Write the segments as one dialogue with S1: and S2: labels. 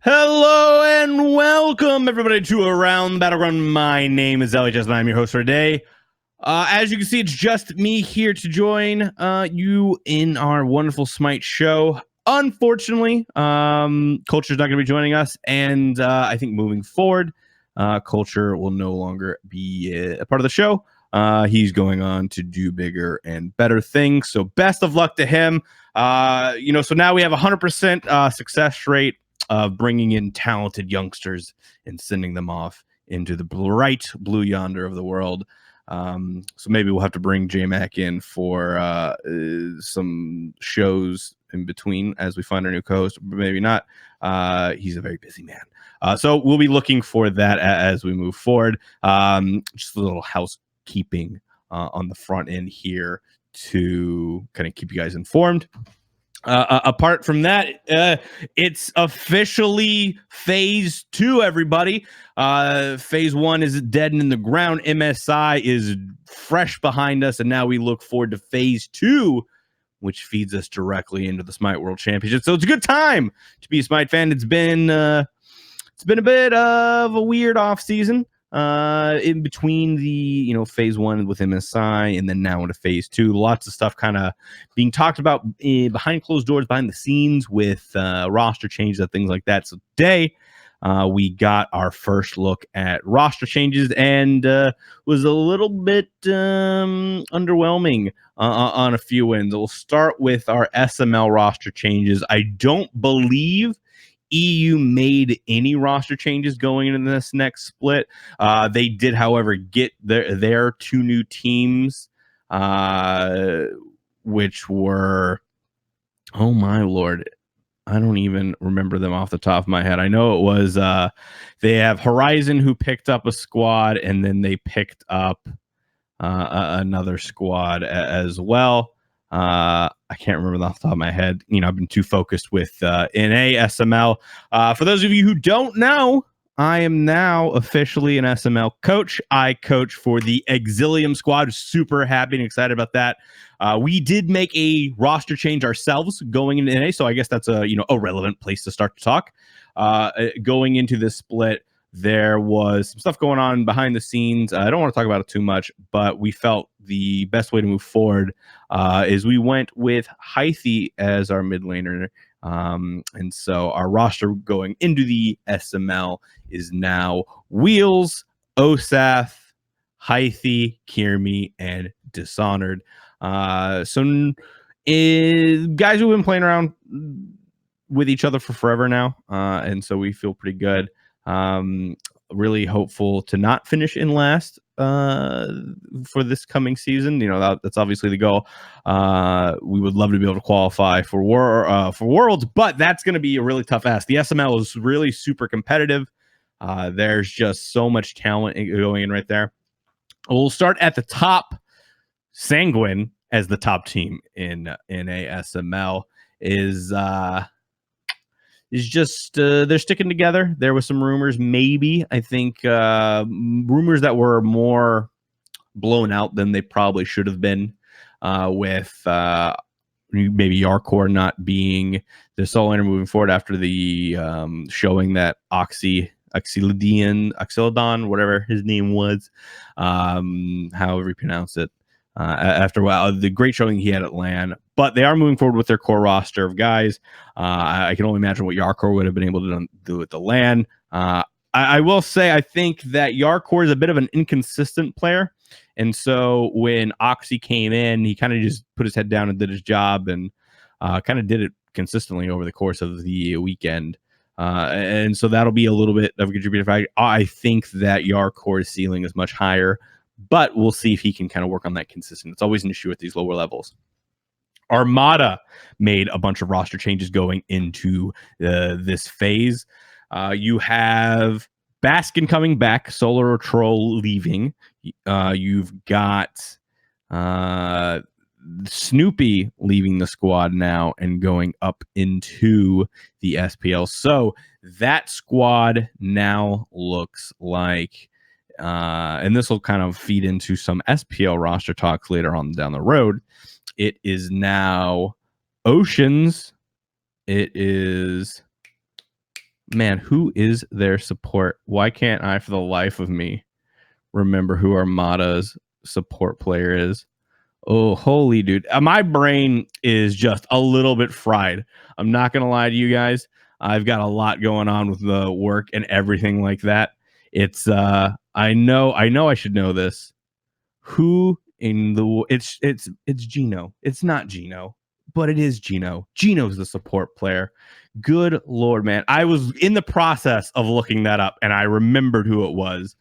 S1: Hello and welcome everybody to Around Battleground. My name is Ellie and I'm your host for today. As you can see, it's just me here to join you in our wonderful Smite show. Unfortunately, Culture's not going to be joining us, and I think moving forward, Culture will no longer be a part of the show. He's going on to do bigger and better things. So best of luck to him. So now we have 100% success rate of bringing in talented youngsters and sending them off into the bright blue yonder of the world. So maybe we'll have to bring J-Mac in for some shows in between as we find our new co-host, but maybe not. He's a very busy man. So we'll be looking for that as we move forward. Just a little housekeeping on the front end here to kind of keep you guys informed. Apart from that, it's officially phase 2, everybody. Phase 1 is dead and in the ground. MSI is fresh behind us, and now we look forward to phase 2, which feeds us directly into the Smite World Championship. So it's a good time to be a Smite fan. It's been a bit of a weird off season. In between the phase 1 with MSI and then now into phase 2, lots of stuff kind of being talked about behind closed doors, behind the scenes with roster changes and things like that. So today we got our first look at roster changes and was a little bit underwhelming on a few ends. We'll start with our SML roster changes. I don't believe EU made any roster changes going into this next split. They did, however, get their 2 new teams, which were, oh my lord, I don't even remember them off the top of my head. I know it was they have Horizon, who picked up a squad, and then they picked up another squad as well. I can't remember off the top of my head. I've been too focused with NA SML. For those of you who don't know, I am now officially an SML coach. I coach for the Exilium squad. Super happy and excited about that. We did make a roster change ourselves going into NA, so I guess that's a relevant place to start to talk. Going into this split, there was some stuff going on behind the scenes. I don't want to talk about it too much, but we felt the best way to move forward is we went with Hi-Rez as our mid laner. And so our roster going into the SML is now Wheels, Osath, Hi-Rez, Kirmi, and Dishonored. Guys who've been playing around with each other for forever now, and so we feel pretty good. Really hopeful to not finish in last for this coming season. That's obviously the goal. We would love to be able to qualify for Worlds, but that's going to be a really tough ask. The SML is really super competitive. There's just so much talent going in right there. We'll start at the top. Sanguine as the top team in ASML is just they're sticking together. There was some rumors, maybe I think rumors that were more blown out than they probably should have been, with maybe Yarkor not being the sole laner moving forward after the showing that Oxylodon, whatever his name was, however you pronounce it. After a while, the great showing he had at LAN, but they are moving forward with their core roster of guys. I can only imagine what Yarkor would have been able to do at the LAN. I will say, I think that Yarkor is a bit of an inconsistent player. And so when Oxy came in, he kind of just put his head down and did his job and kind of did it consistently over the course of the weekend. And so that'll be a little bit of a contributor factor. I think that Yarkor's ceiling is much higher, but we'll see if he can kind of work on that consistent. It's always an issue at these lower levels. Armada made a bunch of roster changes going into this phase. You have Baskin coming back, Solar Troll leaving. You've got Snoopy leaving the squad now and going up into the SPL. So that squad now looks like, and this will kind of feed into some SPL roster talks later on down the road. It is now Oceans. It is Man, who is their support? Why can't I, for the life of me, remember who Armada's support player is? Oh, holy dude. My brain is just a little bit fried. I'm not going to lie to you guys. I've got a lot going on with the work and everything like that. It's I know I should know this. Who in the it's Gino. It's not Gino, but it is Gino. Gino's the support player. Good Lord, man. I was in the process of looking that up and I remembered who it was.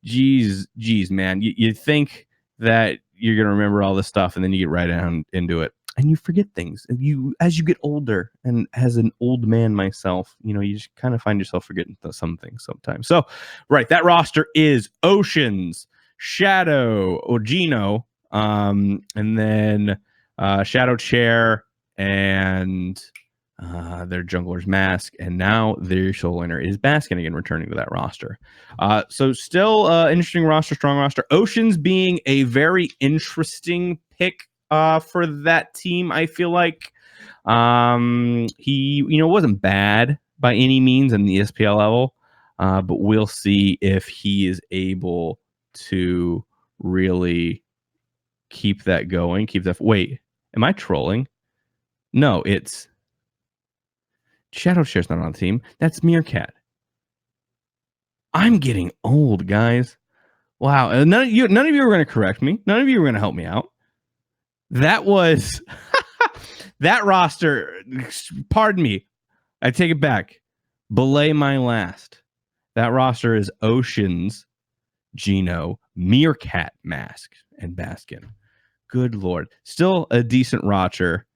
S1: Geez, man. You think that you're gonna remember all this stuff, and then you get right down into it, and you forget things. And as you get older, and as an old man myself, you just kind of find yourself forgetting some things sometimes. So, right, that roster is Oceans, Shadow, Gino, and then Shadow Chair, and their jungler's Mask, and now their soul laner is Baskin again, returning to that roster. So still interesting roster, strong roster. Oceans being a very interesting pick for that team. I feel like he wasn't bad by any means in the SPL level, but we'll see if he is able to really keep that going. Wait, am I trolling? No, it's Shadow Chair's not on the team. That's Meerkat. I'm getting old, guys. Wow. And none of you were going to correct me. None of you were going to help me out. That was that roster. Pardon me. I take it back. Belay my last. That roster is Oceans, Gino, Meerkat, Mask, and Baskin. Good Lord. Still a decent roster.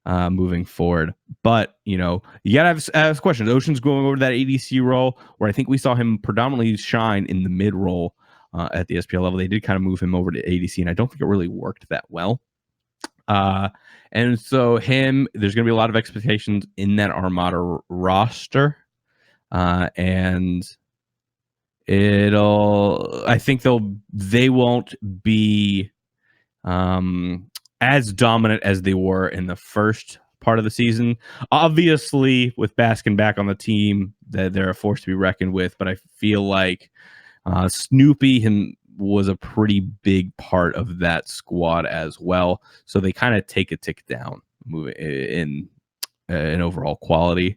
S1: Moving forward, but you gotta ask questions. Ocean's going over that ADC role, where I think we saw him predominantly shine in the mid role at the SPL level. They did kind of move him over to ADC, and I don't think it really worked that well. And so there's going to be a lot of expectations in that Armada roster, and I think they won't be as dominant as they were in the first part of the season. Obviously, with Baskin back on the team, they're a force to be reckoned with, but I feel like Snoopy was a pretty big part of that squad as well. So they kind of take a tick down in overall quality.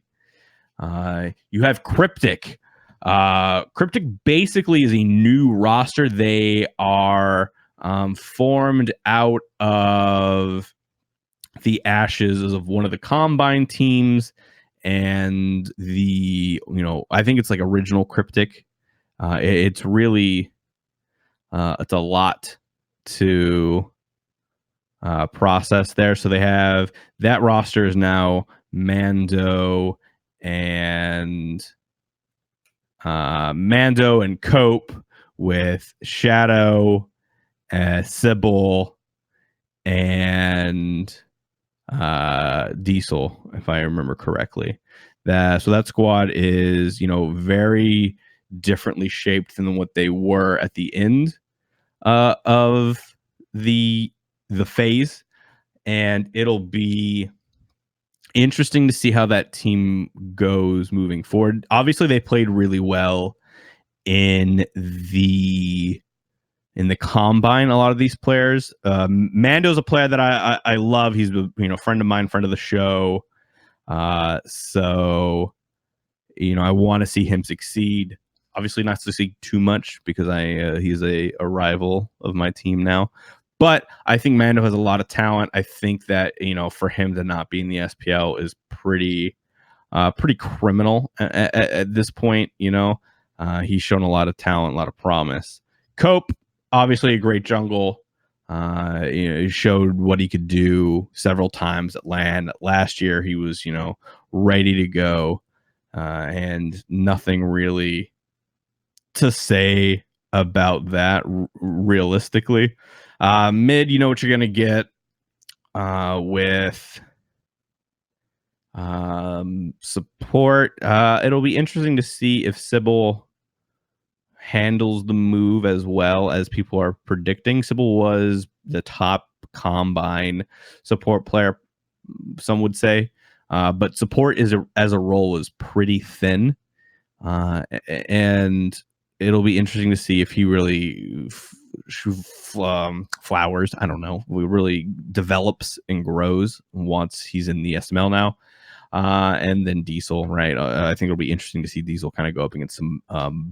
S1: You have Cryptic. Cryptic basically is a new roster. They are formed out of the ashes of one of the Combine teams, and I think it's like original Cryptic. It's really it's a lot to process there. So they have that roster is now Mando and Cope with Shadow, Sybil, and Diesel, if I remember correctly. So that squad is very differently shaped than what they were at the end of the phase, and it'll be interesting to see how that team goes moving forward. Obviously, they played really well in the Combine. A lot of these players, Mando's a player that I love. He's a friend of mine, friend of the show. So I want to see him succeed. Obviously, not succeed too much because he's a rival of my team now. But I think Mando has a lot of talent. I think that for him to not be in the SPL is pretty criminal at this point. He's shown a lot of talent, a lot of promise. Cope, obviously a great jungle. He showed what he could do several times at LAN. Last year, he was ready to go, and nothing really to say about that realistically. Mid, you know what you're gonna get with support. It'll be interesting to see if Sybil handles the move as well as people are predicting. Sybil was the top Combine support player, some would say, but support as a role is pretty thin And it'll be interesting to see if he really flowers. I don't know. Really develops and grows once he's in the SML now. And then Diesel, right? I think it'll be interesting to see Diesel kind of go up against some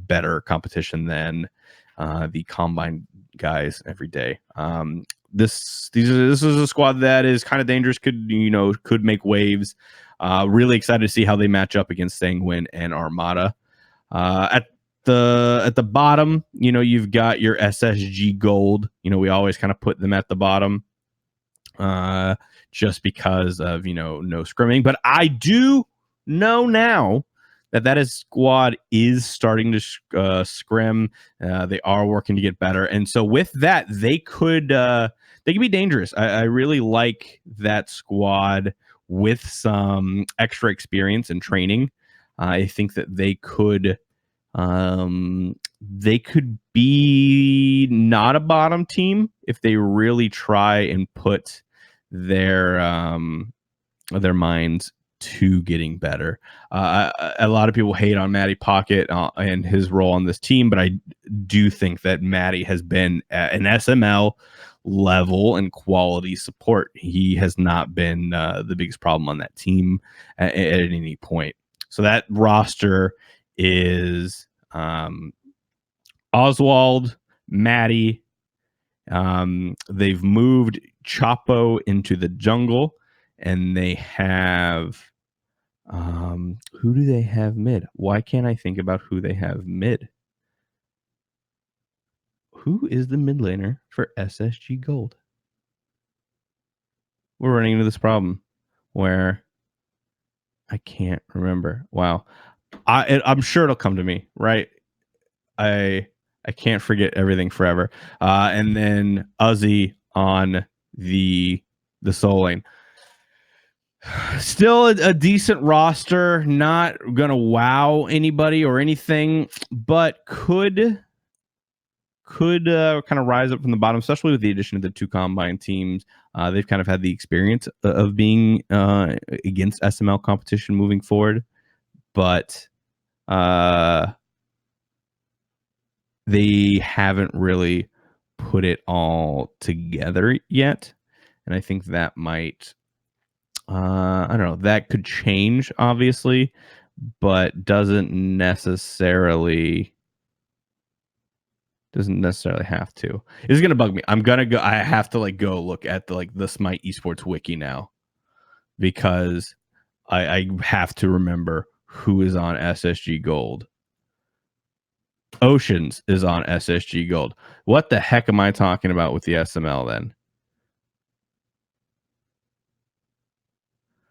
S1: better competition than the Combine guys every day. This is a squad that is kind of dangerous. Could make waves. Really excited to see how they match up against Sanguine and Armada. At the bottom, you've got your SSG Gold. We always kind of put them at the bottom. Just because of no scrimming, but I do know now that is squad is starting to scrim. They are working to get better, and so with that, they could be dangerous. I really like that squad with some extra experience and training. I think that they could be not a bottom team if they really try and put their minds to getting better. A lot of people hate on Matty Pocket and his role on this team, but I do think that Matty has been at an SML level and quality support. He has not been the biggest problem on that team at any point. So that roster is Oswald, Matty. They've moved Chapo into the jungle, and they have who do they have mid? Why can't I think about who they have mid? Who is the mid laner for SSG Gold? We're running into this problem where I can't remember. Wow. I'm sure it'll come to me, right? I can't forget everything forever. And then Uzi on the soul lane. Still a decent roster, not gonna wow anybody or anything, but could kind of rise up from the bottom, especially with the addition of the two Combine teams. They've kind of had the experience of being against SML competition moving forward, but they haven't really put it all together yet. And I think that might, I don't know, that could change, obviously, but doesn't necessarily have to. It's gonna bug me. I'm gonna go. I have to go look at the Smite Esports wiki now, because I have to remember who is on SSG Gold. Oceans is on SSG Gold. What the heck am I talking about with the SML then?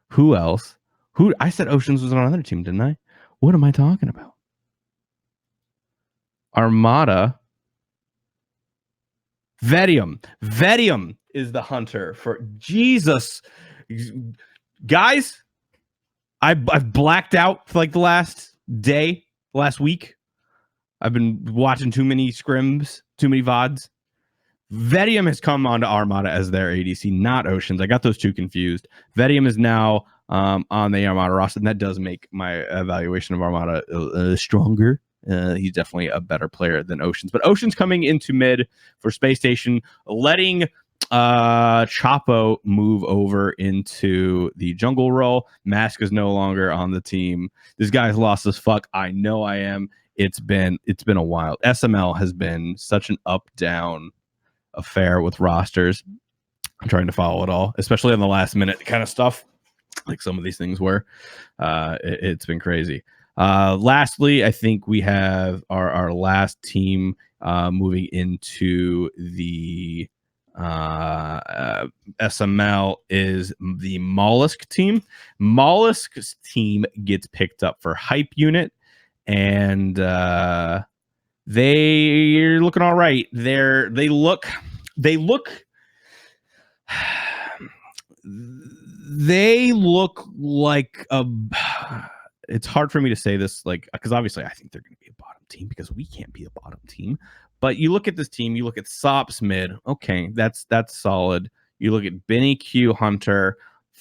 S1: Who else? Who I said Oceans was on another team, didn't I? What am I talking about? Armada. Vedium is the hunter for Jesus. Guys, I've blacked out for the last week. I've been watching too many scrims, too many VODs. Vedium has come onto Armada as their ADC, not Oceans. I got those two confused. Vedium is now on the Armada roster, and that does make my evaluation of Armada stronger. He's definitely a better player than Oceans. But Oceans coming into mid for Space Station, letting Chapo move over into the jungle role. Mask is no longer on the team. This guy's lost as fuck. I know I am. It's been a while. SML has been such an up-down affair with rosters. I'm trying to follow it all, especially on the last minute kind of stuff, like some of these things were. It's been crazy. Lastly, I think we have our last team moving into the SML is the Mollusk team. Mollusk's team gets picked up for Hype Unit, and they're looking all right. They look like a. It's hard for me to say this, because obviously I think they're going to be a bottom team because we can't be a bottom team. But you look at this team, you look at Sops mid. Okay, that's solid. You look at Benny Q Hunter.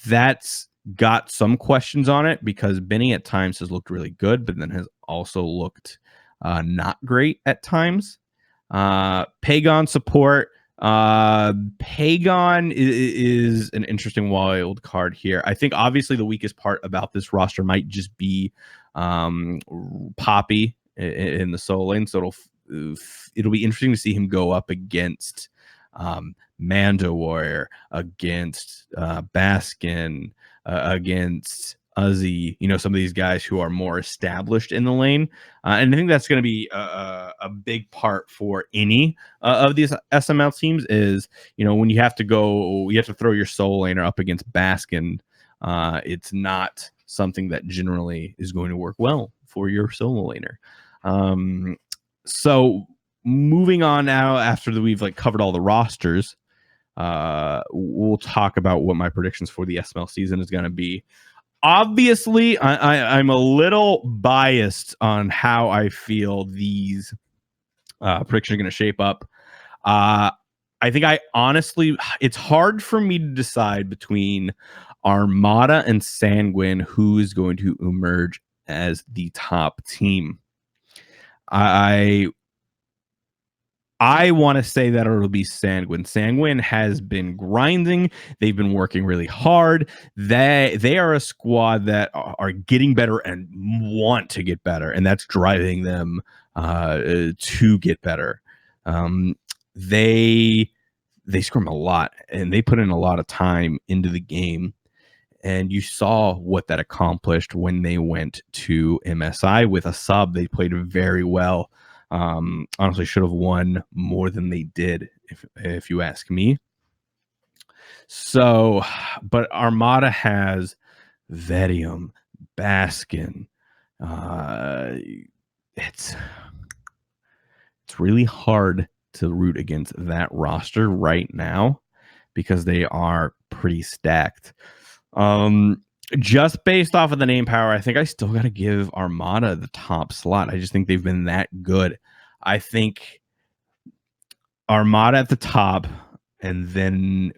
S1: That's got some questions on it because Benny at times has looked really good, but then has also looked not great at times. Pagon support. Pagon is an interesting wild card here. I think obviously the weakest part about this roster might just be Poppy in the solo lane. So it'll be interesting to see him go up against Mando Warrior, against Baskin, against Uzi, some of these guys who are more established in the lane. And I think that's going to be a big part for any of these SML teams is, when you have to throw your solo laner up against Baskin. It's not something that generally is going to work well for your solo laner. So moving on now, after we've covered all the rosters, we'll talk about what my predictions for the SML season is going to be. Obviously, I'm a little biased on how I feel these predictions are going to shape up. I think it's hard for me to decide between Armada and Sanguine who is going to emerge as the top team. I want to say that it'll be Sanguine. Sanguine has been grinding. They've been working really hard. They are a squad that are getting better and want to get better, and that's driving them to get better. They scrim a lot, and they put in a lot of time into the game. And you saw what that accomplished when they went to MSI with a sub. They played very well. Honestly, should have won more than they did, if you ask me. So, but Armada has Vedium, Baskin. It's really hard to root against that roster right now because they are pretty stacked. Just based off of the name power, I think I still got to give Armada the top slot. I just think they've been that good. I think Armada at the top, and then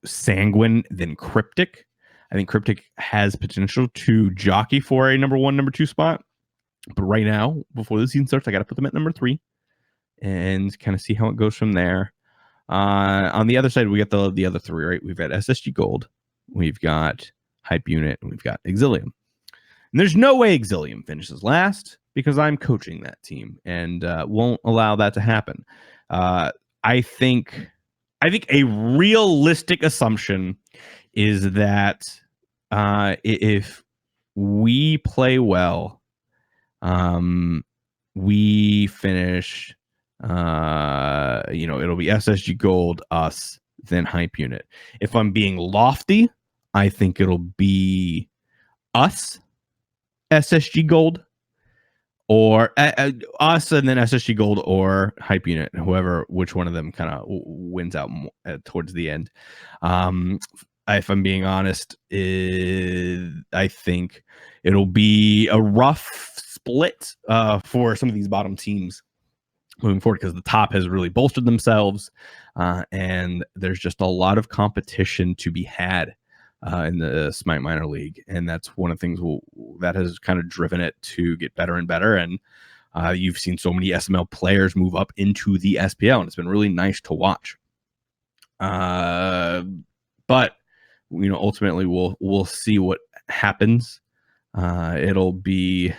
S1: Sanguine, then Cryptic. I think Cryptic has potential to jockey for a number 1, number 2 spot. But right now, before the season starts, I got to put them at number 3 and kind of see how it goes from there. On the other side, we got the other 3, right? We've got SSG Gold, we've got Hype Unit, and we've got Exilium. And there's no way Exilium finishes last because I'm coaching that team and won't allow that to happen. I think a realistic assumption is that if we play well, we finish. It'll be SSG Gold, us, then Hype Unit. If I'm being lofty, I think it'll be us, SSG Gold, or us, and then SSG Gold or Hype Unit, which one of them kind of wins out towards the end. If I'm being honest, I think it'll be a rough split for some of these bottom teams moving forward because the top has really bolstered themselves, and there's just a lot of competition to be had in the Smite Minor League, and that's one of the things that has kind of driven it to get better and better. And you've seen so many SML players move up into the SPL, and it's been really nice to watch. But ultimately, we'll see what happens. It'll be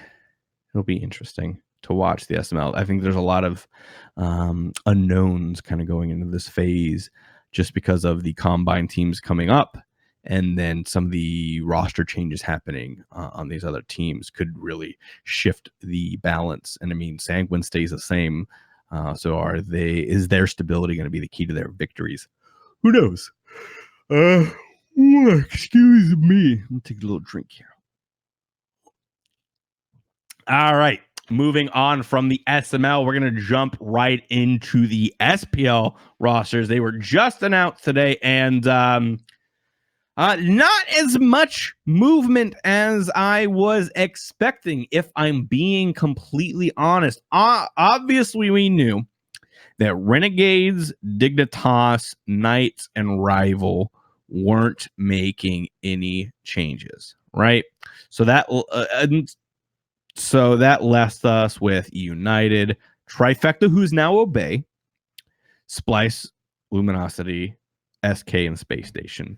S1: interesting to watch the SML. I think there's a lot of unknowns kind of going into this phase just because of the combine teams coming up, and then some of the roster changes happening on these other teams could really shift the balance. And I mean, Sanguine stays the same. So is their stability going to be the key to their victories? Who knows? Excuse me. I'll take a little drink here. All right. Moving on from the SML, we're going to jump right into the SPL rosters. They were just announced today, and not as much movement as I was expecting, if I'm being completely honest. Obviously, we knew that Renegades, Dignitas, Knights, and Rival weren't making any changes, right? So that left us with United, Trifecta, who's now Obey, Splice, Luminosity, SK, and Space Station.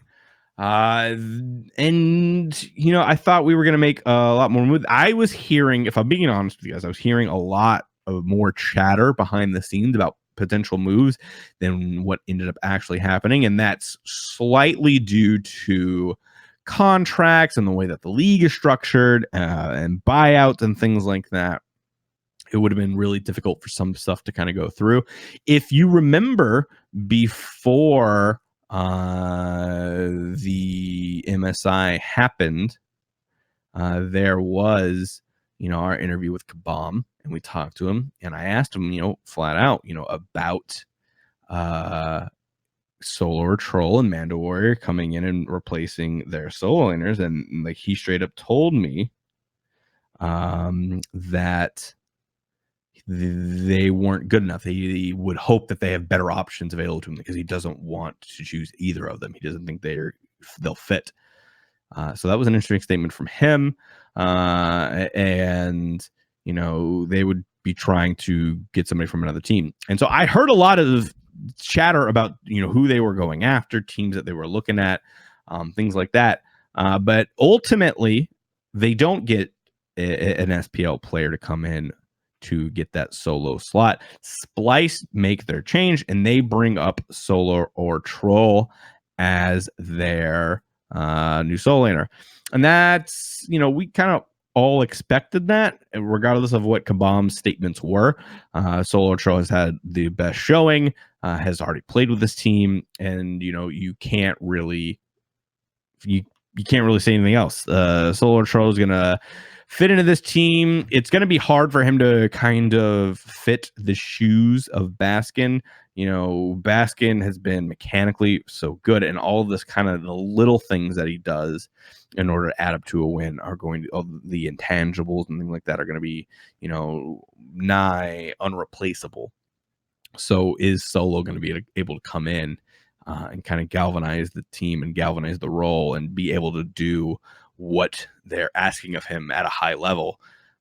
S1: And I thought we were gonna make a lot more moves. I was hearing, if I'm being honest with you guys, I was hearing a lot of more chatter behind the scenes about potential moves than what ended up actually happening, and that's slightly due to contracts and the way that the league is structured, and buyouts and things like that. It would have been really difficult for some stuff to kind of go through. If you remember, before the MSI happened, there was, our interview with Kabam, and we talked to him, and I asked him, flat out, about Solar Troll and Mando Warrior coming in and replacing their solo laners, and like he straight up told me that they weren't good enough. He would hope that they have better options available to him because he doesn't want to choose either of them. He doesn't think they'll fit. So that was an interesting statement from him. And they would be trying to get somebody from another team. And so I heard a lot of chatter about who they were going after, teams that they were looking at, things like that. But ultimately, they don't get an SPL player to come in to get that solo slot. Splice make their change, and they bring up Solar or Troll as their new solo laner. And that's, we kind of all expected that, regardless of what Kabam's statements were. Solar Troll has had the best showing, has already played with this team, and you can't really say anything else. Solar Troll is gonna fit into this team. It's going to be hard for him to kind of fit the shoes of Baskin. Baskin has been mechanically so good, and all of this kind of the little things that he does in order to add up to a win are going to, all the intangibles and things like that are going to be, nigh unreplaceable. So is Solo going to be able to come in and kind of galvanize the team and galvanize the role and be able to do what they're asking of him at a high level?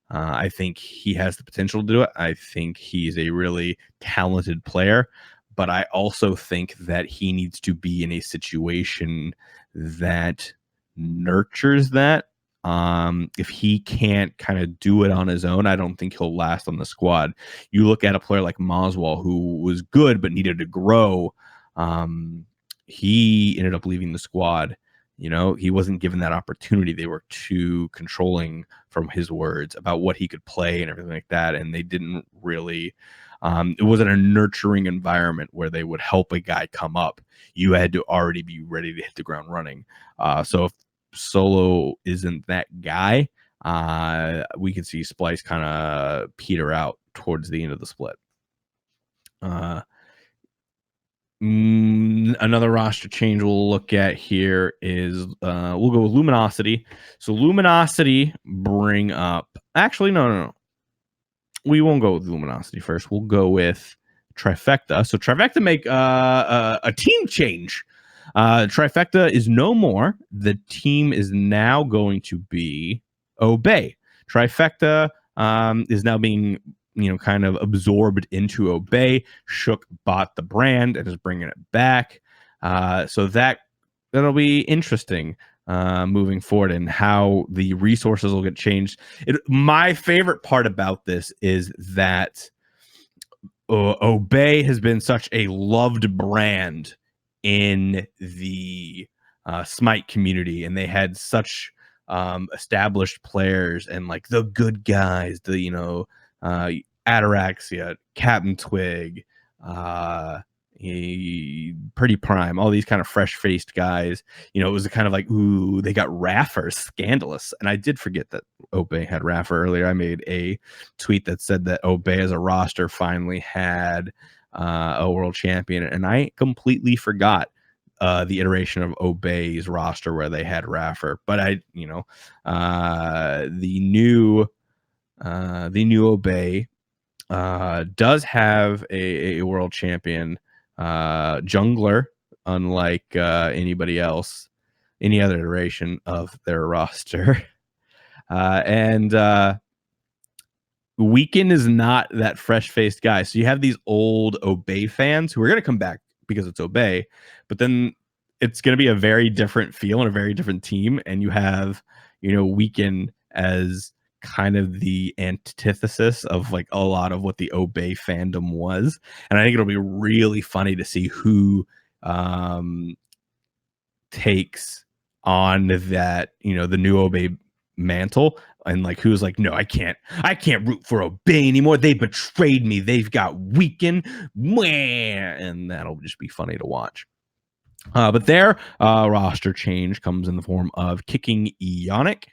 S1: I think he has the potential to do it. I think he's a really talented player, but I also think that he needs to be in a situation that nurtures that. If he can't kind of do it on his own, I don't think he'll last on the squad. You look at a player like Moswell, who was good but needed to grow. He ended up leaving the squad. He wasn't given that opportunity. They were too controlling, from his words, about what he could play and everything like that. And they didn't really, it wasn't a nurturing environment where they would help a guy come up. You had to already be ready to hit the ground running. So if Solo isn't that guy, we could see Splice kind of peter out towards the end of the split. Another roster change we'll look at here is we'll go with Luminosity. So Luminosity bring up, actually no, we won't go with Luminosity first. We'll go with Trifecta. So Trifecta make a team change. Trifecta is no more. The team is now going to be Obey. Trifecta is now being kind of absorbed into Obey. Shook bought the brand and is bringing it back. So that'll be interesting moving forward, and how the resources will get changed. My favorite part about this is that Obey has been such a loved brand in the Smite community, and they had such established players and like the good guys, the Ataraxia, Captain Twig, Pretty Prime, all these kind of fresh-faced guys. It was kind of like, ooh, they got Raffer, Scandalous. And I did forget that Obey had Raffer earlier. I made a tweet that said that Obey as a roster finally had a world champion, and I completely forgot the iteration of Obey's roster where they had Raffer. But the new Obey does have a world champion jungler unlike anybody else, any other iteration of their roster. And Weekend is not that fresh-faced guy. So you have these old Obey fans who are going to come back because it's Obey, but then it's going to be a very different feel and a very different team. And you have, Weekend as kind of the antithesis of like a lot of what the Obey fandom was. And I think it'll be really funny to see who takes on that, the new Obey mantle, and like who's like, no, I can't root for Obey anymore. They betrayed me. They've got Weekend, and that'll just be funny to watch. But their roster change comes in the form of kicking Ionic.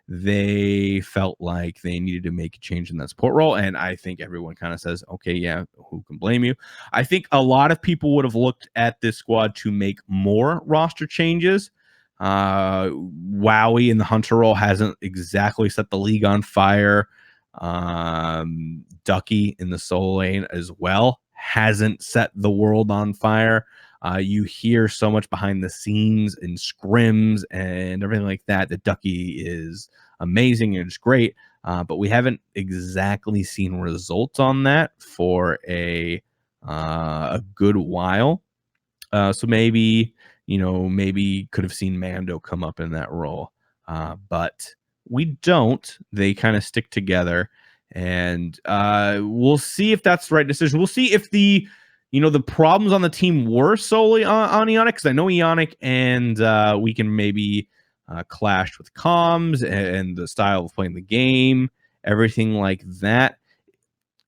S1: They felt like they needed to make a change in that support role, and I think everyone kind of says, okay, yeah, who can blame you? I think a lot of people would have looked at this squad to make more roster changes. Wowie in the Hunter role hasn't exactly set the league on fire. Ducky in the Soul Lane as well hasn't set the world on fire. You hear so much behind the scenes in scrims and everything like that Ducky is amazing and it's great, but we haven't exactly seen results on that for a good while. So maybe could have seen Mando come up in that role, but we don't. They kind of stick together, and we'll see if that's the right decision. We'll see if the problems on the team were solely on Ionic, because I know Ionic and we can maybe clash with comms and the style of playing the game, everything like that.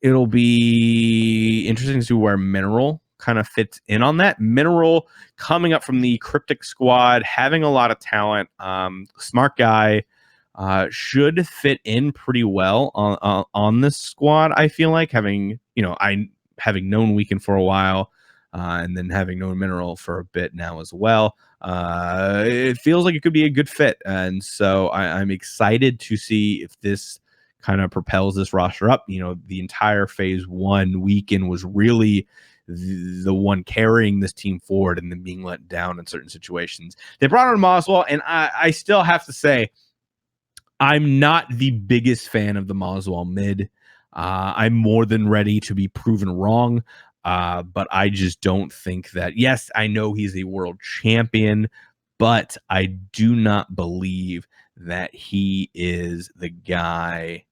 S1: It'll be interesting to see where Mineral kind of fits in on that. Mineral coming up from the Cryptic squad, having a lot of talent, smart guy, should fit in pretty well on this squad. I feel like having known Weekend for a while, and then having known Mineral for a bit now as well. It feels like it could be a good fit, and so I'm excited to see if this kind of propels this roster up. The entire phase 1 Weekend was really the one carrying this team forward and then being let down in certain situations. They brought on Moswell, and I still have to say, I'm not the biggest fan of the Moswell mid. I'm more than ready to be proven wrong, but I just don't think that. Yes, I know he's a world champion, but I do not believe that he is the guy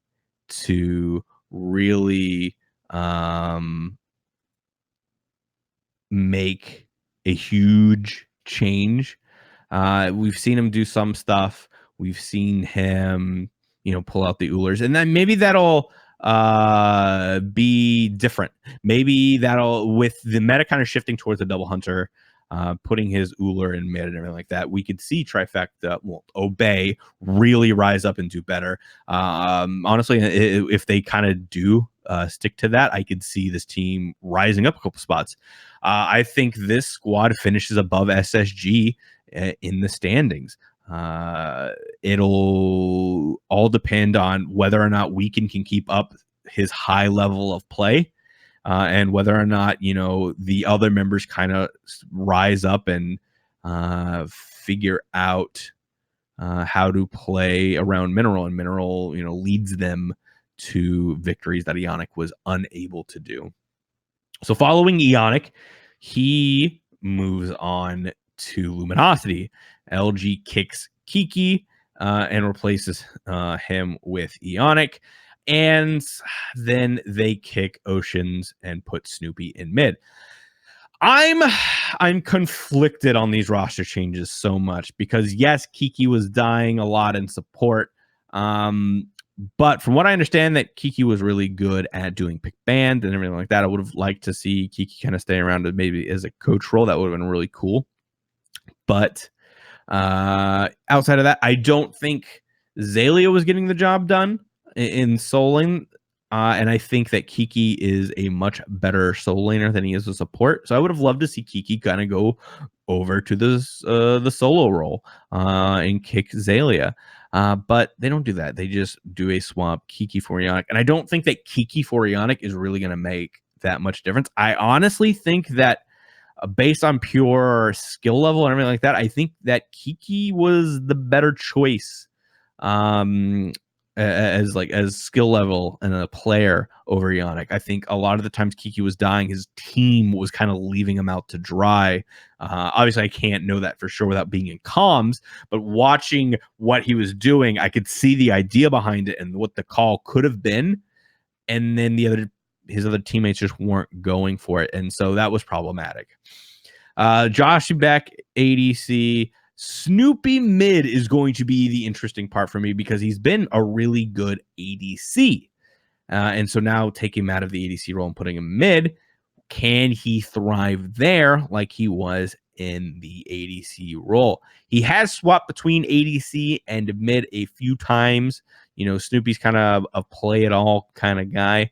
S1: to really make a huge change. We've seen him do some stuff. We've seen him, pull out the Oolers, and then maybe that'll be different. Maybe that'll, with the meta kind of shifting towards the double hunter, putting his Uller in mid and everything like that, we could see Trifecta, Obey really rise up and do better. Honestly, if they kind of do stick to that, I could see this team rising up a couple spots. I think this squad finishes above SSG in the standings. It'll all depend on whether or not Weekend can keep up his high level of play, and whether or not the other members kind of rise up and figure out how to play around Mineral, and Mineral leads them to victories that Ionic was unable to do. So following Ionic, he moves on to Luminosity. LG kicks Kiki and replaces him with Ionic. And then they kick Oceans and put Snoopy in mid. I'm conflicted on these roster changes so much because, yes, Kiki was dying a lot in support. But from what I understand, that Kiki was really good at doing pick band and everything like that. I would have liked to see Kiki kind of stay around maybe as a coach role. That would have been really cool. But outside of that, I don't think Zalia was getting the job done in Soul Lane. And I think that Kiki is a much better Soul Laner than he is a support. So I would have loved to see Kiki kind of go over to the solo role and kick Zalia. But they don't do that. They just do a swap Kiki for Ionic. And I don't think that Kiki for Ionic is really going to make that much difference. I honestly think that based on pure skill level and everything like that, I think that Kiki was the better choice as skill level and a player over Yannick. I think a lot of the times Kiki was dying, his team was kind of leaving him out to dry. Obviously, I can't know that for sure without being in comms, but watching what he was doing, I could see the idea behind it and what the call could have been. And then his other teammates just weren't going for it. And so that was problematic. Josh Beck, ADC. Snoopy mid is going to be the interesting part for me because he's been a really good ADC. And so now taking him out of the ADC role and putting him mid, can he thrive there like he was in the ADC role? He has swapped between ADC and mid a few times. Snoopy's kind of a play it all kind of guy.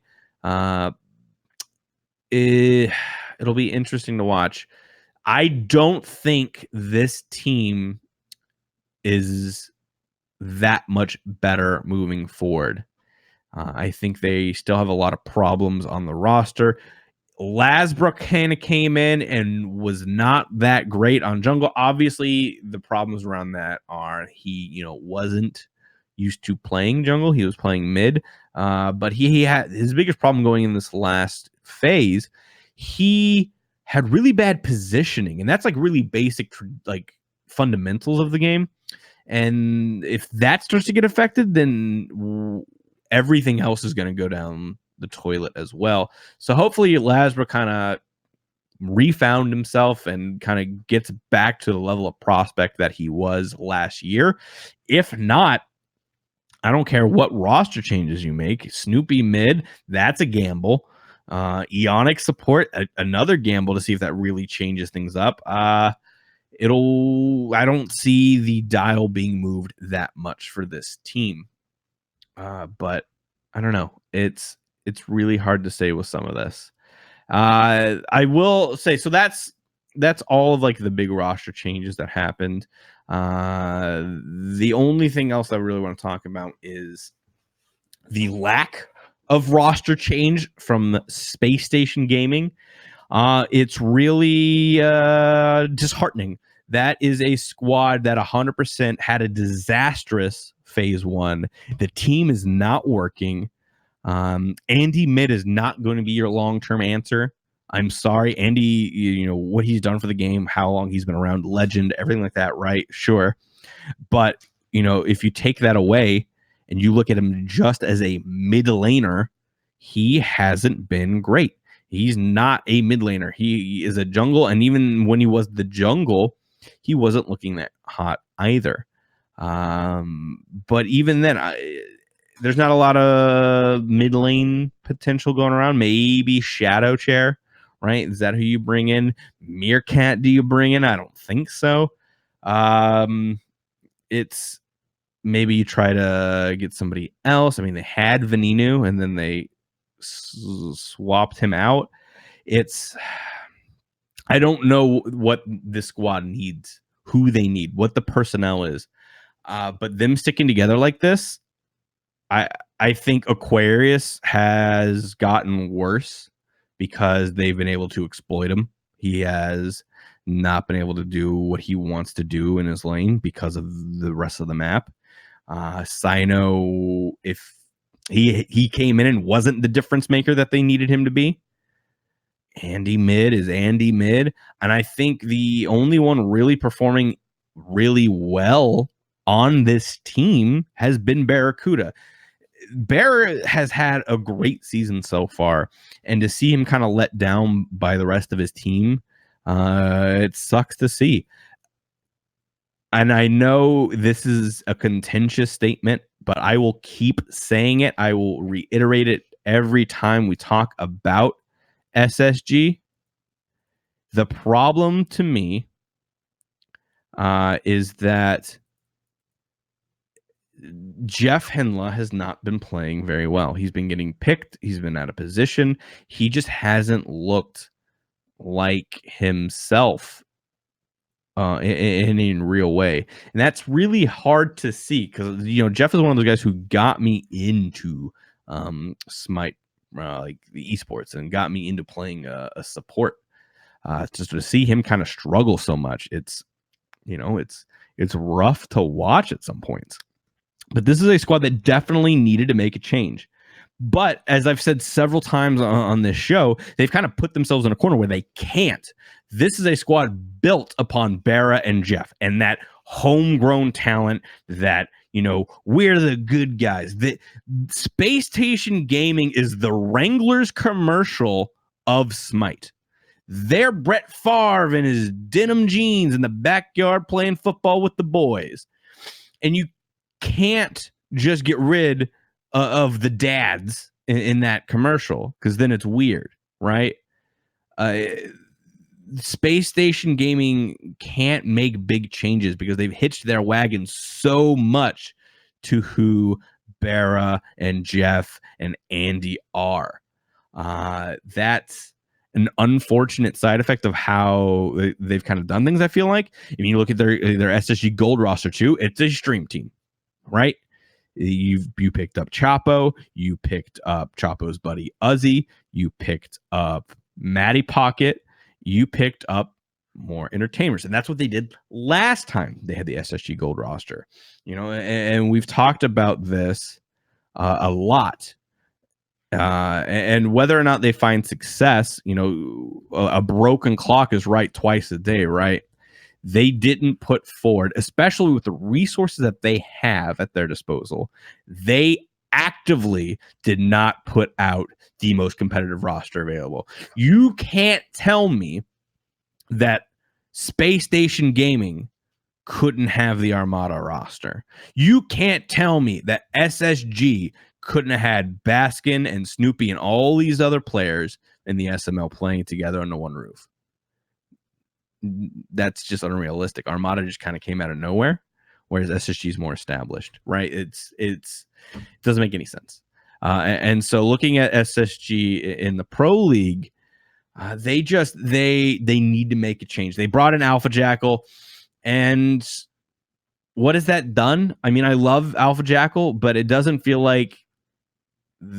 S1: It'll be interesting to watch. I don't think this team is that much better moving forward. I think they still have a lot of problems on the roster. Lasbrook kind of came in and was not that great on jungle. Obviously, the problems around that are he, wasn't used to playing jungle. He was playing mid, but he had his biggest problem going in this last phase. He had really bad positioning, and that's like really basic, like fundamentals of the game. And if that starts to get affected, then everything else is going to go down the toilet as well. So hopefully Lasbrook kind of refound himself and kind of gets back to the level of prospect that he was last year. If not, I don't care what roster changes you make. Snoopy mid, that's a gamble. Ionic support, another gamble to see if that really changes things up. I don't see the dial being moved that much for this team. But I don't know. It's really hard to say with some of this. I will say, so that's all of like the big roster changes that happened. The only thing else I really want to talk about is the lack of roster change from Space Station Gaming. It's really disheartening. That is a squad that 100% had a disastrous phase one. The team is not working. Andy mid is not going to be your long-term answer. I'm sorry, Andy, what he's done for the game, how long he's been around, legend, everything like that, right? Sure. But, if you take that away and you look at him just as a mid laner, he hasn't been great. He's not a mid laner. He is a jungle. And even when he was the jungle, he wasn't looking that hot either. But even then, there's not a lot of mid lane potential going around. Maybe Shadow Chair, right? Is that who you bring in? Meerkat, do you bring in? I don't think so. It's maybe you try to get somebody else. I mean, they had Venenu and then they swapped him out. I don't know what this squad needs, who they need, what the personnel is. But them sticking together like this, I think Aquarius has gotten worse because they've been able to exploit him. He has not been able to do what he wants to do in his lane because of the rest of the map. Sino, if he came in and wasn't the difference maker that they needed him to be, Andy mid is Andy mid. And I think the only one really performing really well on this team has been Barracuda. Bear has had a great season so far, and to see him kind of let down by the rest of his team, it sucks to see. And I know this is a contentious statement, but I will keep saying it. I will reiterate it every time we talk about SSG. The problem to me is that Jeff Henla has not been playing very well. He's been getting picked. He's been out of position. He just hasn't looked like himself in a real way. And that's really hard to see because, Jeff is one of those guys who got me into Smite, like the esports, and got me into playing a support. just to see him kind of struggle so much, it's rough to watch at some points. But this is a squad that definitely needed to make a change. But as I've said several times on this show, they've kind of put themselves in a corner where they can't. This is a squad built upon Barra and Jeff and that homegrown talent that, we're the good guys. The Space Station Gaming is the Wranglers commercial of Smite. They're Brett Favre in his denim jeans in the backyard playing football with the boys. And you can't just get rid of the dads in that commercial, because then it's weird, right? Space Station Gaming can't make big changes because they've hitched their wagon so much to who Barra and Jeff and Andy are. That's an unfortunate side effect of how they've kind of done things, I feel like. If you look at their SSG Gold roster too, it's a stream team, right? You picked up Chapo, you picked up Chapo's buddy Uzzy, you picked up Matty Pocket, you picked up more entertainers, and that's what they did last time they had the SSG Gold roster. And we've talked about this a lot. And whether or not they find success, a broken clock is right twice a day, right? They didn't put forward, especially with the resources that they have at their disposal, they actively did not put out the most competitive roster available. You can't tell me that Space Station Gaming couldn't have the Armada roster. You can't tell me that SSG couldn't have had Baskin and Snoopy and all these other players in the SML playing together under one roof. That's just unrealistic. Armada just kind of came out of nowhere, whereas SSG is more established, right? It doesn't make any sense. And so looking at SSG in the Pro League, they need to make a change. They brought in Alpha Jackal, and what has that done? I mean, I love Alpha Jackal, but it doesn't feel like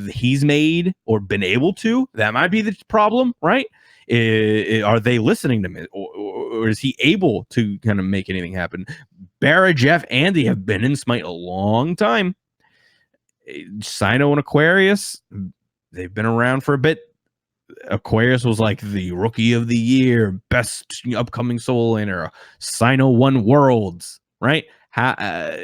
S1: he's made or been able to. That might be the problem, right? Are they listening to me, or is he able to kind of make anything happen? Barra, Jeff, Andy have been in Smite a long time. Sino and Aquarius, they've been around for a bit. Aquarius was like the rookie of the year, best upcoming solo laner. Sino won Worlds, right? How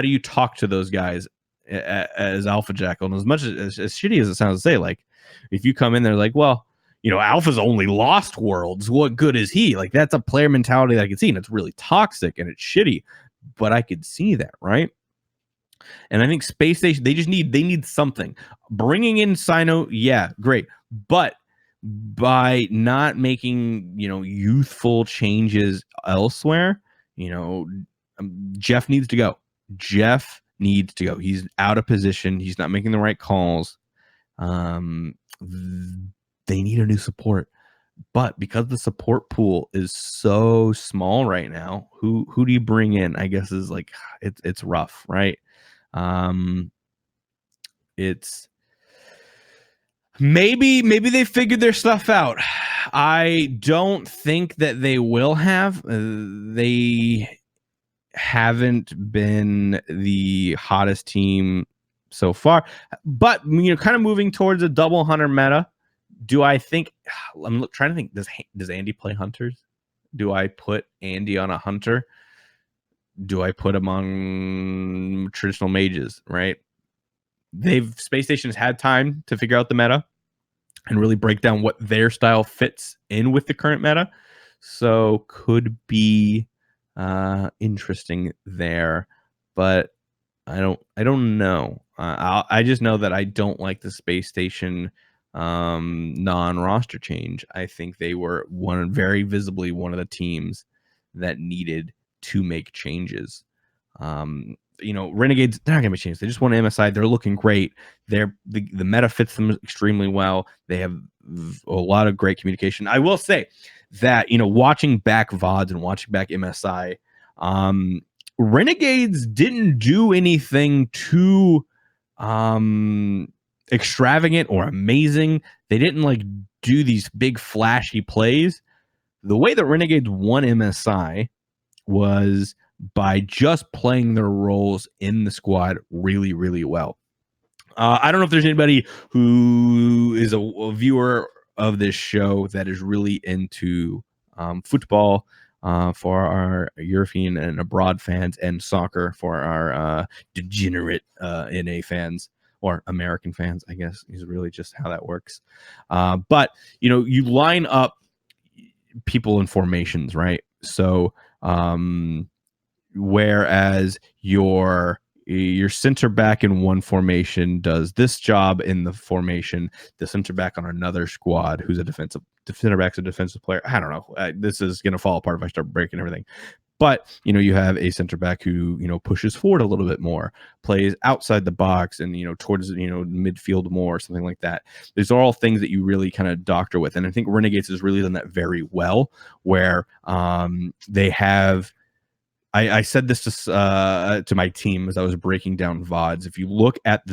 S1: do you talk to those guys as Alpha Jackal? And as much as shitty as it sounds to say, like, if you come in there like, well, Alpha's only lost Worlds, what good is he? Like, that's a player mentality that I can see, and it's really toxic and it's shitty, but I could see that, right? And I think Space Station, they need something. Bringing in Sino, yeah, great, but by not making youthful changes elsewhere, Jeff needs to go. Jeff needs to go. He's out of position. He's not making the right calls. They need a new support, but because the support pool is so small right now, who do you bring in? I guess is like it's rough, right? It's maybe they figured their stuff out. I don't think that they will have. They haven't been the hottest team so far, but kind of moving towards a double hunter meta. Do I think? I'm trying to think. Does Andy play hunters? Do I put Andy on a hunter? Do I put him on traditional mages? Right? Space Station has had time to figure out the meta and really break down what their style fits in with the current meta. So could be interesting there, but I don't know. I just know that I don't like the Space Station non-roster change. I think they were very visibly one of the teams that needed to make changes. Renegades, they're not gonna make changes. They just won MSI. They're looking great. The meta fits them extremely well. They have a lot of great communication. I will say that watching back VODs and watching back MSI, Renegades didn't do anything too extravagant or amazing. They didn't like do these big flashy plays, the way that Renegades won MSI was by just playing their roles in the squad really, really well. I don't know if there's anybody who is a viewer of this show that is really into football for our European and abroad fans, and soccer for our degenerate NA fans, or American fans, I guess is really just how that works. But you line up people in formations, right? So whereas your center back in one formation does this job in the formation, the center back on another squad who's a defensive center back's a defensive player. I don't know. This is going to fall apart if I start breaking everything. But you have a center back who pushes forward a little bit more, plays outside the box, and towards midfield more, or something like that. These are all things that you really kind of doctor with, and I think Renegades has really done that very well. Where they have. I said this to my team as I was breaking down VODs. If you look at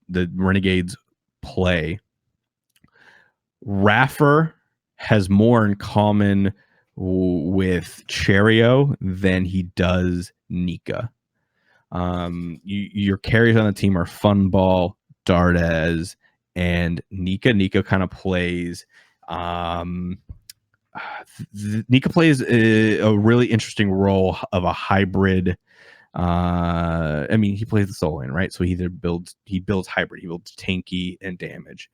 S1: the Renegades play, Raffer has more in common with Cherio than he does Nika. Your carries on the team are Funball, Dardes, and Nika. Nika kind of plays Nika plays a really interesting role of a hybrid. I mean, he plays the soul lane, right? So he builds hybrid, he builds tanky and damage.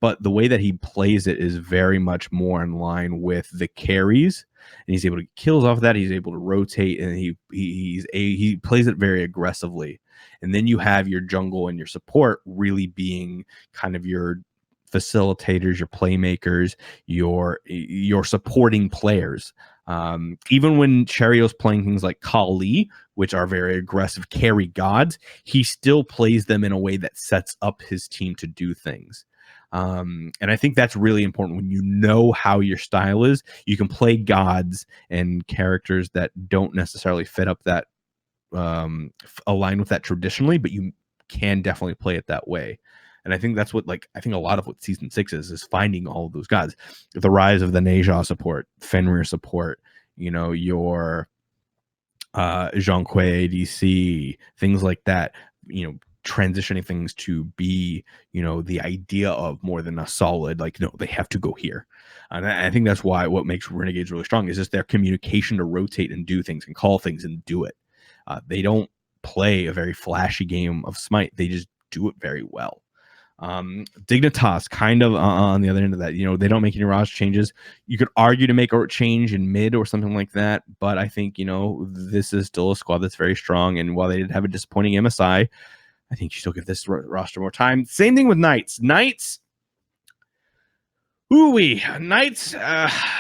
S1: But the way that he plays it is very much more in line with the carries, and he's able to get kills off of that. He's able to rotate, and he plays it very aggressively. And then you have your jungle and your support really being kind of your facilitators, your playmakers, your supporting players. Even when Cherio's playing things like Kali, which are very aggressive carry gods, he still plays them in a way that sets up his team to do things. And I think that's really important. When you know how your style is, you can play gods and characters that don't necessarily fit up that align with that traditionally, but you can definitely play it that way. And I think that's what, I think a lot of what season 6 is finding all of those gods. The rise of the Neja support, Fenrir support, your Jean-Quay ADC, things like that, transitioning things to be, the idea of more than a solid, they have to go here. And I think that's why what makes Renegades really strong is just their communication to rotate and do things and call things and do it. They don't play a very flashy game of Smite. They just do it very well. Dignitas kind of on the other end of that, they don't make any roster changes. You could argue to make a change in mid or something like that, but I think this is still a squad that's very strong, and while they did have a disappointing MSI, I think you still give this roster more time. Same thing with Knights. Knights,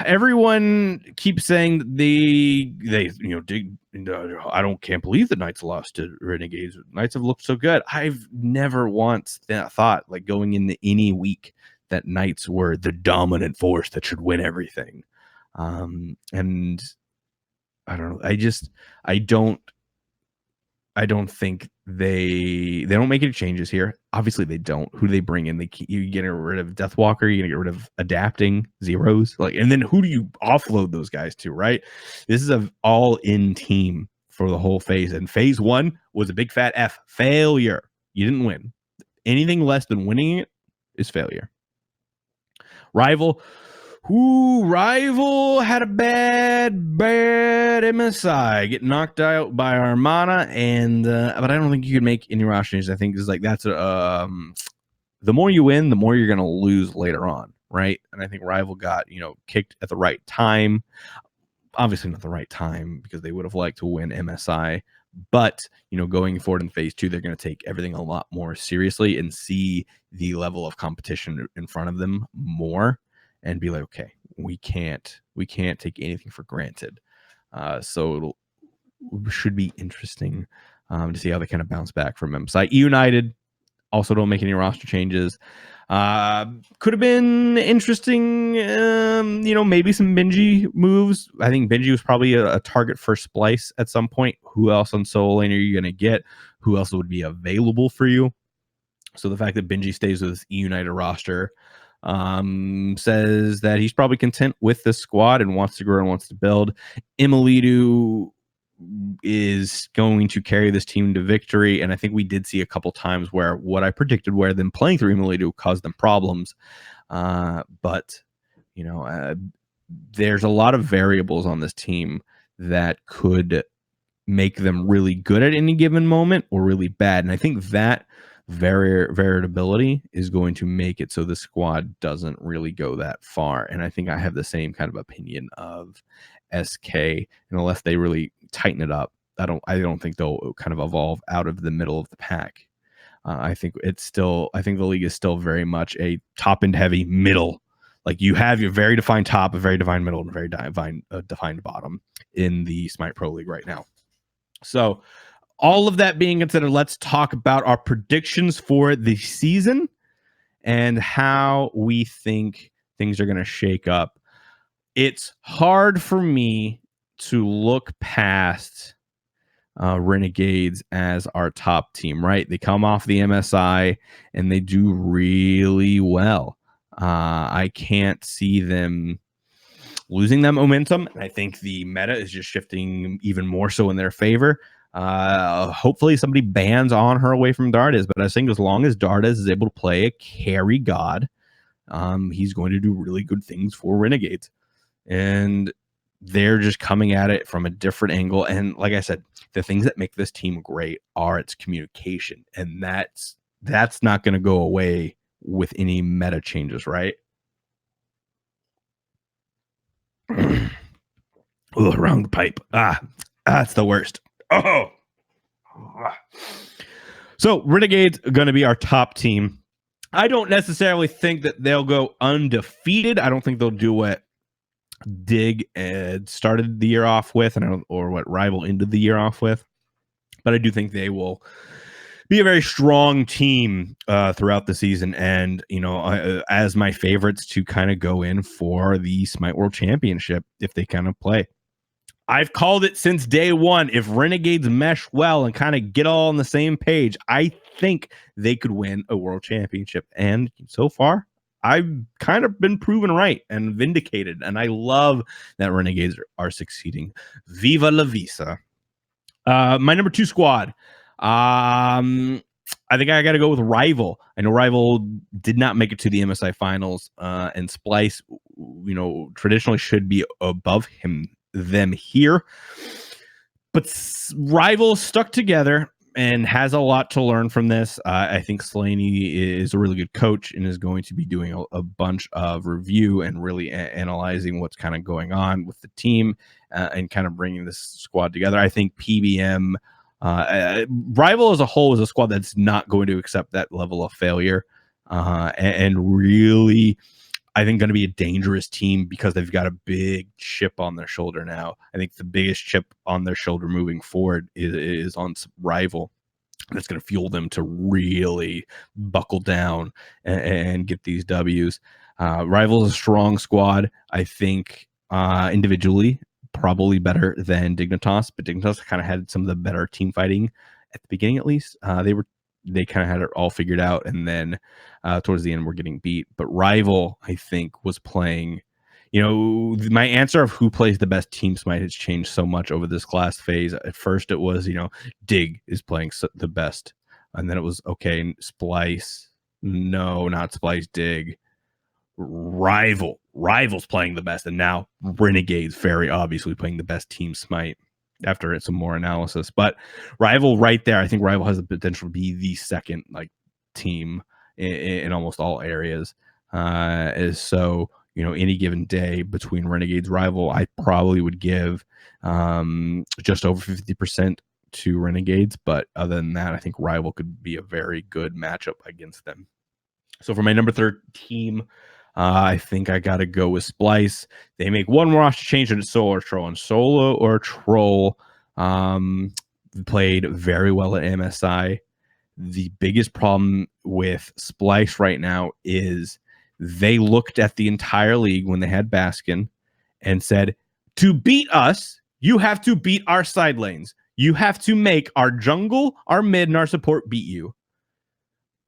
S1: everyone keeps saying can't believe the Knights lost to Renegades. Knights have looked so good. I've never once thought, going into any week, that Knights were the dominant force that should win everything. And I don't know. I don't think they don't make any changes here. Obviously, they don't. Who do they bring in? You get rid of Deathwalker. You're gonna get rid of Adapting Zeros. And then who do you offload those guys to? Right. This is an all-in team for the whole phase. And phase 1 was a big fat F, failure. You didn't win. Anything less than winning it is failure. Rival had a bad MSI, get knocked out by Armada, and but I don't think you could make any roster changes. I think that's the more you win, the more you're going to lose later on, right? And I think Rival got kicked at the right time. Obviously not the right time, because they would have liked to win MSI, but going forward in phase 2, they're going to take everything a lot more seriously and see the level of competition in front of them more, and be like, okay, we can't take anything for granted. So it should be interesting to see how they kind of bounce back from MSI. United also don't make any roster changes. Could have been interesting, maybe some Benji moves. I think Benji was probably a target for Splice at some point. Who else on solo lane are you going to get? Who else would be available for you? So the fact that Benji stays with this United roster says that he's probably content with the squad and wants to grow and wants to build. Imolidu is going to carry this team to victory, and I think we did see a couple times where what I predicted, where them playing through Imolidu caused them problems. But there's a lot of variables on this team that could make them really good at any given moment or really bad. And I think that variability is going to make it so the squad doesn't really go that far. And I think I have the same kind of opinion of SK, and unless they really tighten it up, I don't think they'll kind of evolve out of the middle of the pack. I think the league is still very much a top end heavy middle. Like, you have your very defined top, a very defined middle, and a very defined bottom in the Smite Pro League right now. So, all of that being considered, let's talk about our predictions for the season and how we think things are going to shake up. It's hard for me to look past Renegades as our top team, right? They come off the MSI and they do really well. I can't see them losing that momentum. I think the meta is just shifting even more so in their favor. Hopefully somebody bans on her away from Dardes, but I think as long as Dardes is able to play a carry god, he's going to do really good things for Renegades. And they're just coming at it from a different angle. And like I said, the things that make this team great are its communication. And that's not going to go away with any meta changes, right? Wrong pipe. That's the worst. Oh. So Renegade's going to be our top team. I don't necessarily think that they'll go undefeated. I don't think they'll do what Dig started the year off with, or what Rival ended the year off with. But I do think they will be a very strong team throughout the season, and as my favorites to kind of go in for the Smite World Championship if they kind of play. I've called it since day one. If Renegades mesh well and kind of get all on the same page, I think they could win a world championship. And so far, I've kind of been proven right and vindicated. And I love that Renegades are succeeding. Viva la Visa. My number 2 squad. I think I got to go with Rival. I know Rival did not make it to the MSI finals, and Splice, traditionally should be above them here, but Rival stuck together and has a lot to learn from this. I think Slaney is a really good coach and is going to be doing a bunch of review and really analyzing what's kind of going on with the team and kind of bringing this squad together. I think PBM Rival as a whole is a squad that's not going to accept that level of failure, and really, I think, going to be a dangerous team because they've got a big chip on their shoulder now. I think the biggest chip on their shoulder moving forward is on Rival. That's going to fuel them to really buckle down and get these W's. Rival is a strong squad. I think individually probably better than Dignitas, but Dignitas kind of had some of the better team fighting at the beginning, at least. They kind of had it all figured out, and then towards the end, we're getting beat. But Rival, I think, was playing. My answer of who plays the best team Smite has changed so much over this class phase. At first, it was Dig is playing the best, and then it was okay. Splice, no, not Splice. Dig. Rival's playing the best, and now Renegade's very obviously playing the best team Smite. After some more analysis, but Rival right there, I think Rival has the potential to be the second team in almost all areas. So any given day between Renegades Rival, I probably would give just over 50% to Renegades, but other than that, I think Rival could be a very good matchup against them. So for my number 3 team, I think I got to go with Splice. They make one more roster change into Solo or Troll. And Solo or Troll played very well at MSI. The biggest problem with Splice right now is they looked at the entire league when they had Baskin and said, to beat us, you have to beat our side lanes. You have to make our jungle, our mid, and our support beat you.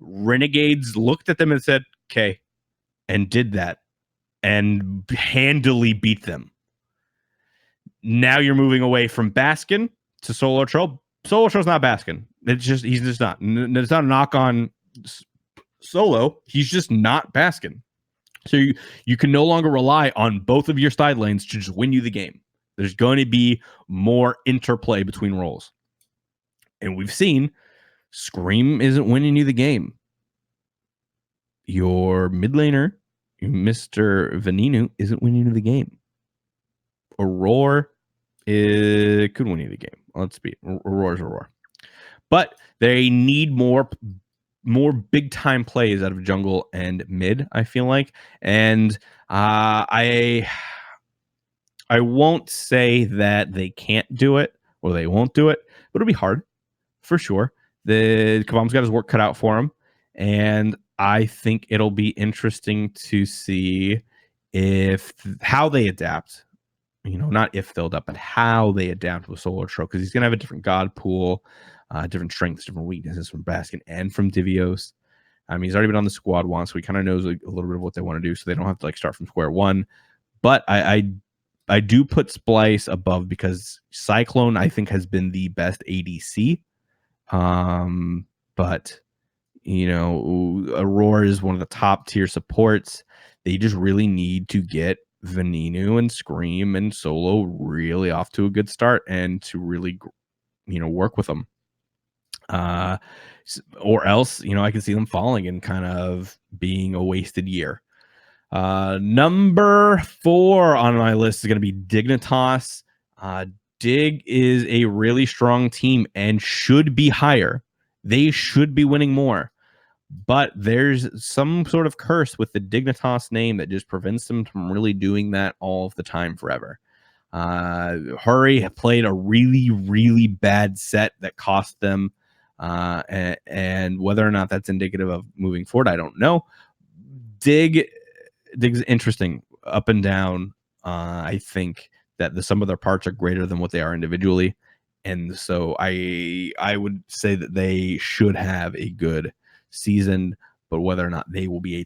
S1: Renegades looked at them and said, okay, and did that and handily beat them. Now you're moving away from Baskin to Solo Tro. Solo Tro's not Baskin. He's just not. It's not a knock on Solo. He's just not Baskin. So you can no longer rely on both of your side lanes to just win you the game. There's going to be more interplay between roles. And we've seen Scream isn't winning you the game. Your mid laner, Mr. Veneno, isn't winning you the game. Aurora could win you the game. Let's be Aurora's Aurora. But they need more big time plays out of jungle and mid, I feel like. And I won't say that they can't do it or they won't do it, but it'll be hard for sure. The Kabam's got his work cut out for him, and I think it'll be interesting to see how they adapt. Not if they'll adapt, but how they adapt with Solar Tro, because he's gonna have a different god pool, different strengths, different weaknesses from Baskin and from Divios. He's already been on the squad once, so he kind of knows a little bit of what they want to do, so they don't have to start from square one. But I do put Splice above because Cyclone, I think, has been the best ADC. But Aurora is one of the top tier supports. They just really need to get Veneno and Scream and Solo really off to a good start and to really work with them. Or else, I can see them falling and kind of being a wasted year. Number 4 on my list is going to be Dignitas. Dig is a really strong team and should be higher. They should be winning more. But there's some sort of curse with the Dignitas name that just prevents them from really doing that all of the time forever. Hurry played a really, really bad set that cost them. And whether or not that's indicative of moving forward, I don't know. Dig's interesting up and down. I think that the sum of their parts are greater than what they are individually. And so I would say that they should have a good season, but whether or not they will be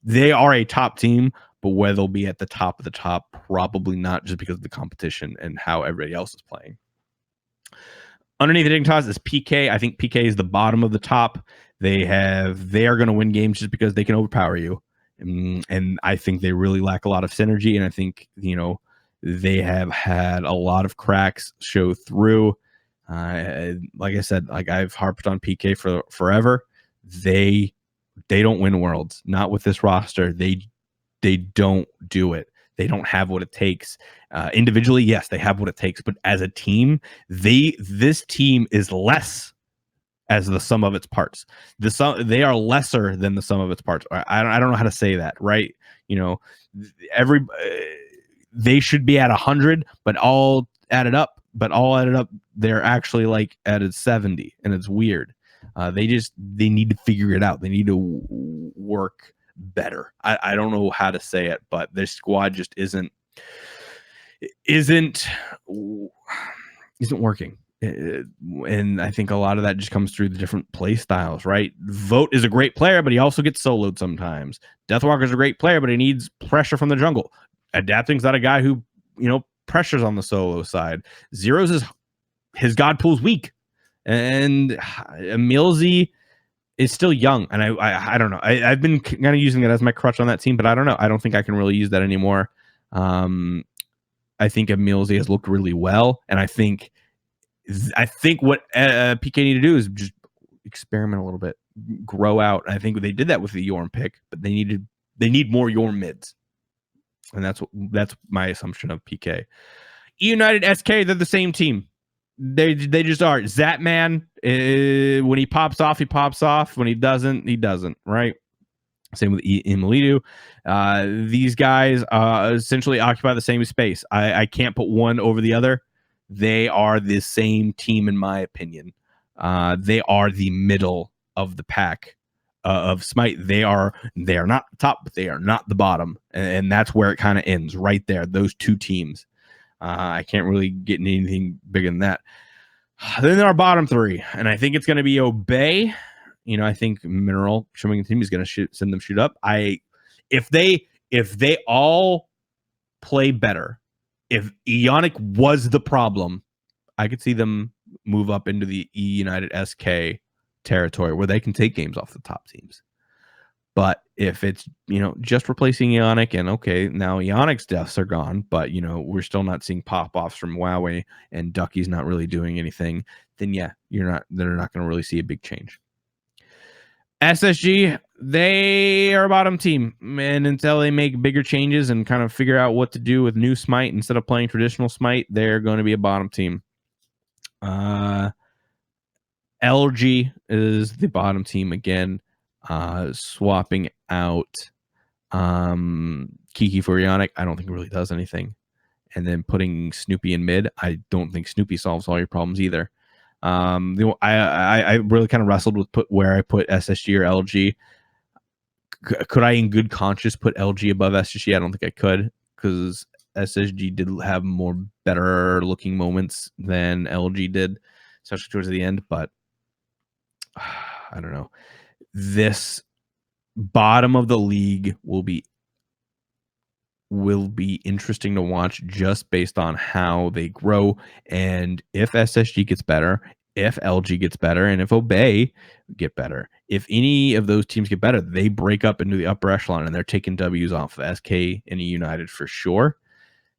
S1: they are a top team, but whether they'll be at the top of the top, probably not, just because of the competition and how everybody else is playing. Underneath the Dignitas is PK. I think PK is the bottom of the top. They are going to win games just because they can overpower you. And I think they really lack a lot of synergy. And I think, they have had a lot of cracks show through. Like I said, I've harped on PK for forever. They don't win worlds, not with this roster. They don't do it. They don't have what it takes. Individually, yes, they have what it takes, but as a team, this team is less as the sum of its parts. They are lesser than the sum of its parts. I don't know how to say that, right? They should be at 100, but all added up, they're actually at 70, and it's weird. They need to figure it out. They need to work better. I don't know how to say it, but their squad just isn't working. And I think a lot of that just comes through the different play styles, right? Vote is a great player, but he also gets soloed sometimes. Deathwalker is a great player, but he needs pressure from the jungle. Adapting's not a guy who, pressures on the solo side. Zero's his god pool's weak. And Emilzy is still young, and I don't know. I've been kind of using it as my crutch on that team, but I don't know. I don't think I can really use that anymore. I think Emilzy has looked really well, and I think what PK need to do is just experiment a little bit, grow out. And I think they did that with the Yorm pick, but they need more Yorm mids, and that's my assumption of PK. United SK, they're the same team. They just are. Zatman, when he pops off, he pops off. When he doesn't, he doesn't, right? Same with Imalidu. These guys essentially occupy the same space. I can't put one over the other. They are the same team, in my opinion. They are the middle of the pack of Smite. They are not the top, but they are not the bottom. And that's where it kind of ends, right there. Those two teams. I can't really get anything bigger than that. Then there are bottom 3, and I think it's going to be Obey. I think Mineral showing the team is going to send them shoot up. if they all play better, if Ionic was the problem, I could see them move up into the E United SK territory where they can take games off the top teams. But if it's, just replacing Ionic, and okay, now Ionic's deaths are gone, but, we're still not seeing pop-offs from Huawei, and Ducky's not really doing anything, then yeah, they're not going to really see a big change. SSG, they are a bottom team, and until they make bigger changes and kind of figure out what to do with new Smite instead of playing traditional Smite, they're going to be a bottom team. LG is the bottom team again, swapping out Kiki for Ionic. I don't think it really does anything. And then putting Snoopy in mid, I don't think Snoopy solves all your problems either. I really kind of wrestled with where I put SSG or LG. Could I in good conscience put LG above SSG? I don't think I could, because SSG did have more better looking moments than LG did, especially towards the end. But I don't know. This bottom of the league will be interesting to watch, just based on how they grow, and if SSG gets better, if LG gets better, and if Obey get better. If any of those teams get better, they break up into the upper echelon, and they're taking W's off of SK and E United for sure,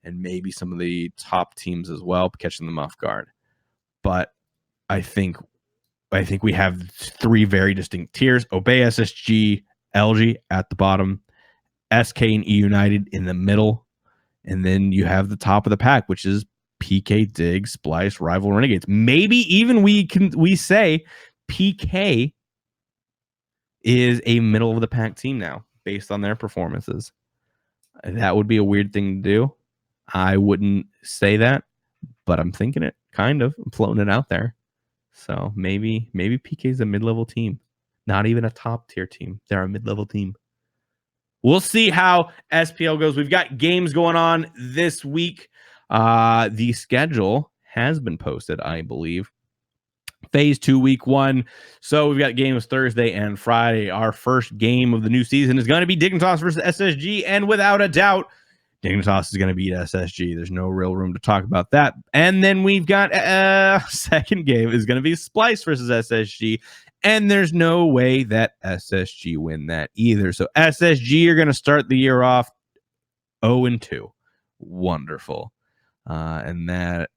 S1: and maybe some of the top teams as well, catching them off guard. But I think we have three very distinct tiers: Obey, SSG, LG at the bottom, SK and E United in the middle, and then you have the top of the pack, which is PK, Dig, Splice, Rival, Renegades. Maybe even we say PK is a middle of the pack team now, based on their performances. That would be a weird thing to do. I wouldn't say that, but I'm thinking it, kind of. I'm floating it out there. So maybe PK is a mid-level team, not even a top tier team. They're a mid-level team. We'll see how SPL goes. We've got games going on this week. The schedule has been posted, I believe. Phase 2, week 1. So we've got games Thursday and Friday. Our first game of the new season is going to be Dignitas versus SSG, and without a doubt, Dignitas is going to beat SSG. There's no real room to talk about that. And then we've got second game is going to be Splice versus SSG, and there's no way that SSG win that either. So SSG are going to start the year off 0-2. Wonderful. And that,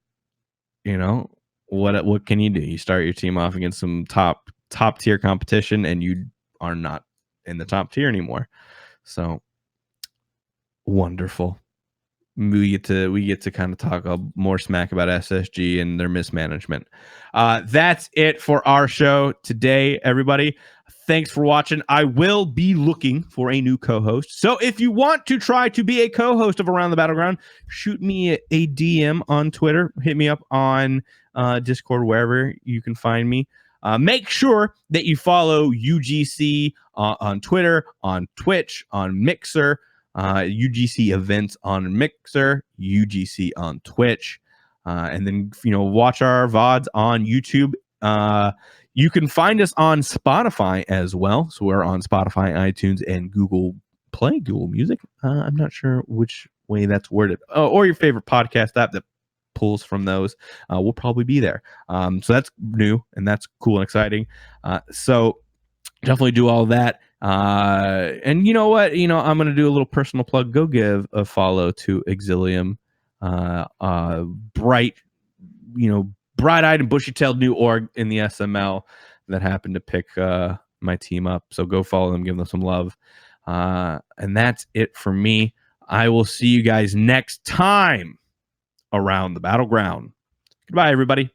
S1: what can you do? You start your team off against some top tier competition, and you are not in the top tier anymore. So wonderful. We get to kind of talk more smack about SSG and their mismanagement. That's it for our show today, everybody. Thanks for watching. I will be looking for a new co-host. So if you want to try to be a co-host of Around the Battleground, shoot me a DM on Twitter. Hit me up on Discord, wherever you can find me. Make sure that you follow UGC on Twitter, on Twitch, on Mixer, UGC events on Mixer, UGC on Twitch, and then watch our VODs on YouTube. You can find us on Spotify as well. So we're on Spotify, iTunes, and Google Play, Google Music. I'm not sure which way that's worded. Or your favorite podcast app that pulls from those. We'll probably be there. So that's new, and that's cool and exciting. So definitely do all that. And you know what? I'm going to do a little personal plug. Go give a follow to Exilium. Bright-eyed and bushy-tailed new org in the SML that happened to pick my team up. So go follow them, give them some love. And that's it for me. I will see you guys next time around the Battleground. Goodbye, everybody.